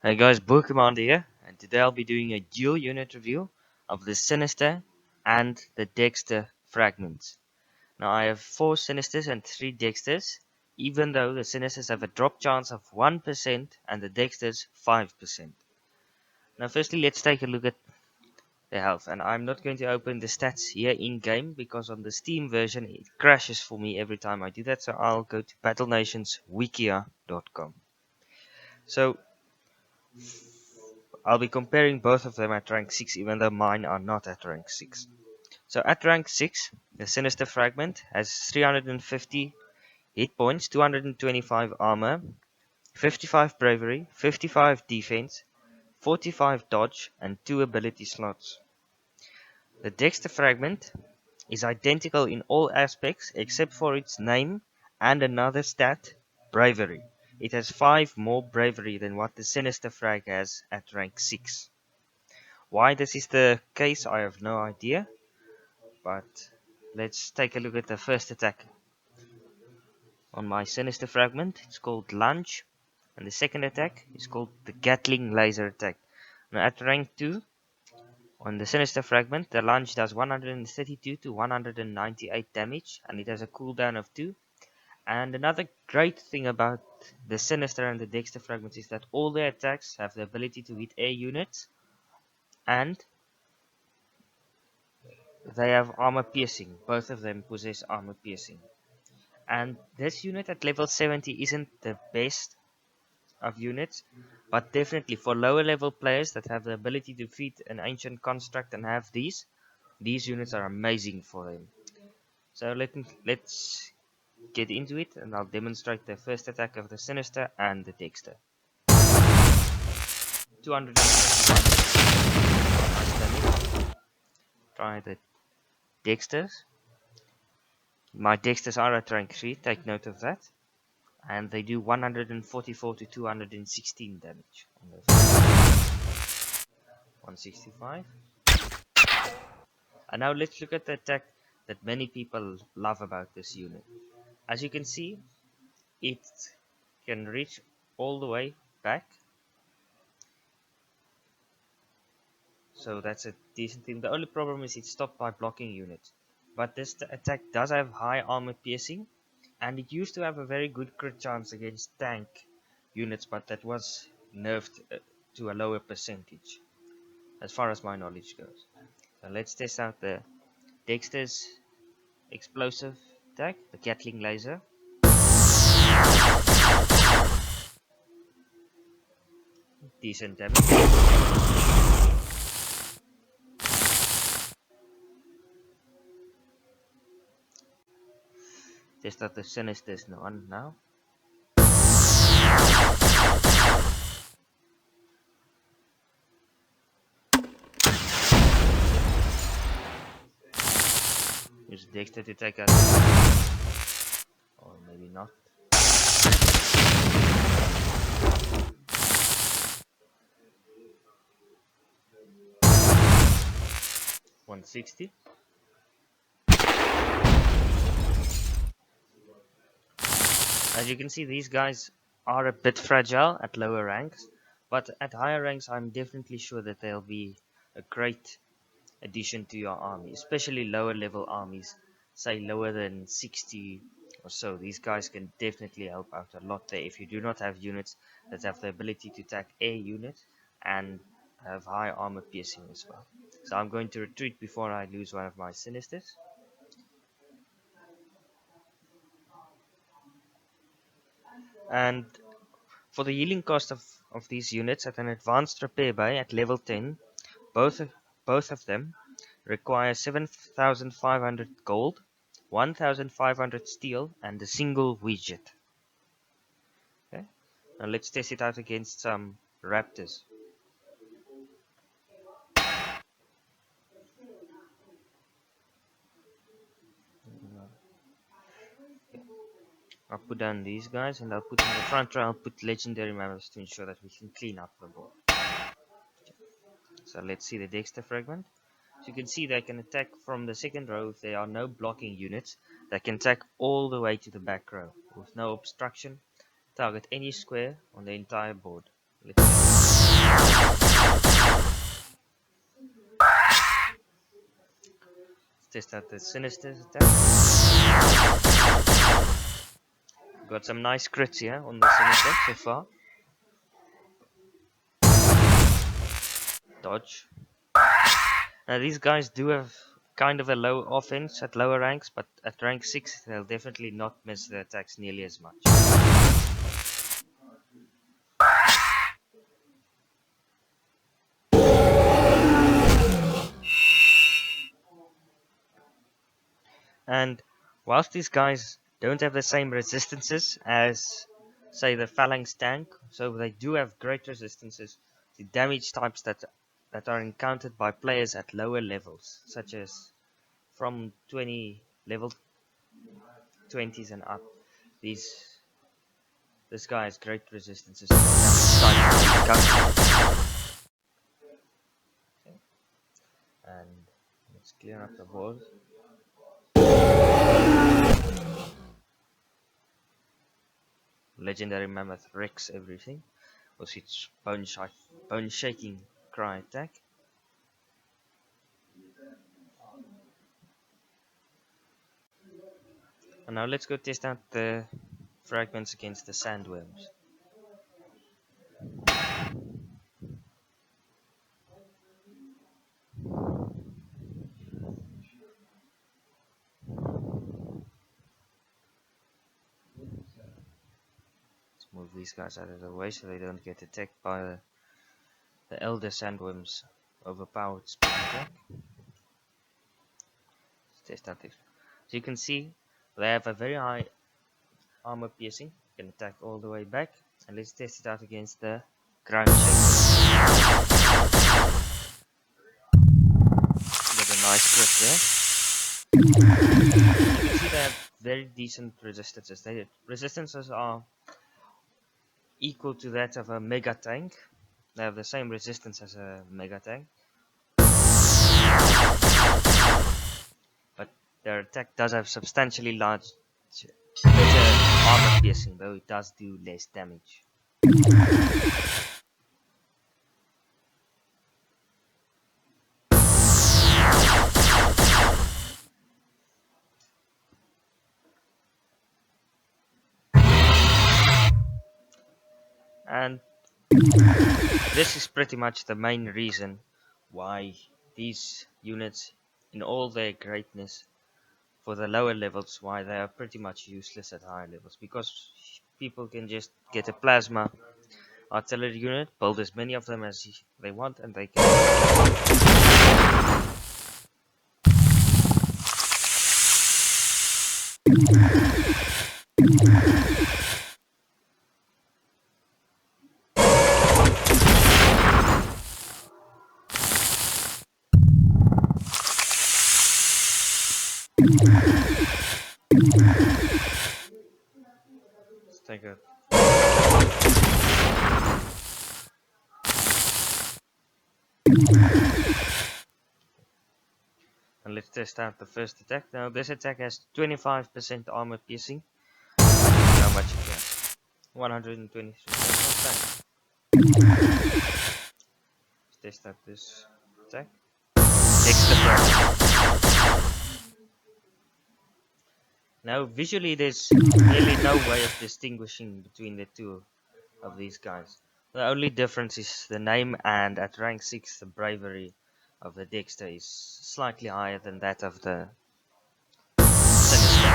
Hey guys, Blue Commander here, and today I'll be doing a dual unit review of the Sinister and the Dexter Fragments. Now I have 4 Sinisters and 3 Dexters, even though the Sinisters have a drop chance of 1% and the Dexters 5%. Now firstly let's take a look at the health, and I'm not going to open the stats here in game because on the Steam version it crashes for me every time I do that, so I'll go to battlenationswikia.com. So I'll be comparing both of them at rank 6 even though mine are not at rank 6. So at rank 6, the Sinister Fragment has 350 hit points, 225 armor, 55 bravery, 55 defense, 45 dodge, and 2 ability slots. The Dexter Fragment is identical in all aspects except for its name and another stat, bravery. It has 5 more bravery than what the Sinister Frag has at rank 6. Why this is the case, I have no idea, but let's take a look at the first attack on my Sinister Fragment. It's called Lunge, and the second attack is called the Gatling Laser Attack. Now at rank 2, on the Sinister Fragment, the Lunge does 132 to 198 damage, and it has a cooldown of 2. And another great thing about the Sinister and the Dexter Fragments is that all their attacks have the ability to hit air units, and they have armor piercing. Both of them possess armor piercing. And this unit at level 70 isn't the best of units, but definitely for lower level players that have the ability to defeat an ancient construct and have these units are amazing for them. So let's get into it, and I'll demonstrate the first attack of the Sinister and the Dexter. 251 damage. Try the Dexters. My Dexters are at rank 3, take note of that. And they do 144 to 216 damage on those. 165. And now let's look at the attack that many people love about this unit. As you can see, it can reach all the way back, so that's a decent thing. The only problem is it's stopped by blocking units, but this attack does have high armor piercing, and it used to have a very good crit chance against tank units, but that was nerfed to a lower percentage as far as my knowledge goes. So let's test out the Dexter's explosive attack, the Gatling laser. Decent damage. Test out the Sinister's one now. Use Dexter to take out, or maybe not. 160. As you can see, these guys are a bit fragile at lower ranks, but at higher ranks I'm definitely sure that they'll be a great addition to your army, especially lower level armies, say lower than 60 or so. These guys can definitely help out a lot there if you do not have units that have the ability to attack air units and have high armor piercing as well. So I'm going to retreat before I lose one of my Sinisters. And for the healing cost of these units at an advanced repair bay at level 10, both of them require 7,500 gold, 1,500 steel, and a single widget. Okay, now let's test it out against some raptors. I'll put down these guys, and I'll put in the front row, I'll put legendary members to ensure that we can clean up the board. So let's see the Dexter Fragment. So you can see they can attack from the second row if there are no blocking units. They can attack all the way to the back row with no obstruction. Target any square on the entire board. Let's test out the Sinister attack. Got some nice crits here on the Sinister so far. Dodge. Now these guys do have kind of a low offense at lower ranks, but at rank 6 they'll definitely not miss the attacks nearly as much. And whilst these guys don't have the same resistances as, say, the Phalanx tank, so they do have great resistances to damage types that are encountered by players at lower levels, such as from level 20s and up. This guy has great resistances to damage types encountered. Okay. And let's clear up the board. Legendary Mammoth wrecks everything with its bone shaking cry attack. And now let's go test out the fragments against the sandworms. Let's move these guys out of the way so they don't get attacked by the elder sandworms' overpowered speed attack. Let's test out this. So you can see they have a very high armor piercing, can attack all the way back. And let's test it out against the ground shaker. Got a nice crit there. You can see they have very decent resistances. Their resistances are equal to that of a mega tank. They have the same resistance as a mega tank. But their attack does have substantially better armor piercing, though it does do less damage. And this is pretty much the main reason why these units, in all their greatness, for the lower levels, why they are pretty much useless at higher levels, because people can just get a plasma artillery unit, build as many of them as they want, and they can take a and let's test out the first attack. Now this attack has 25% armor piercing. How much it has? 123. That's not bad. Let's test out this attack. Dexter Fragment. Now visually there's nearly no way of distinguishing between the two of these guys. The only difference is the name, and at rank 6 the bravery of the Dexter is slightly higher than that of the Sinister.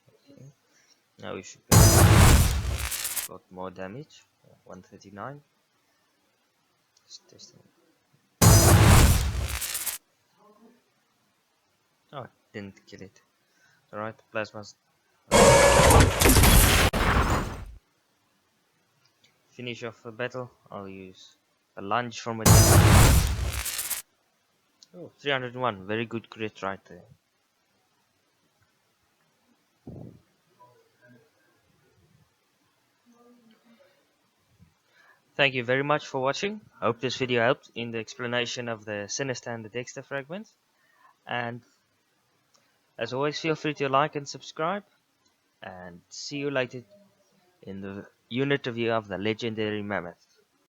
Okay. Now we should got more damage. 139. Let's test it. Oh, didn't kill it. Alright, plasma's finish off the battle. I'll use a lunge from a distance. Oh, 301. Very good crit right there. Thank you very much for watching. I hope this video helped in the explanation of the Sinister and the Dexter fragments. And As always, feel free to like and subscribe, and see you later in the unit review of the legendary mammoth.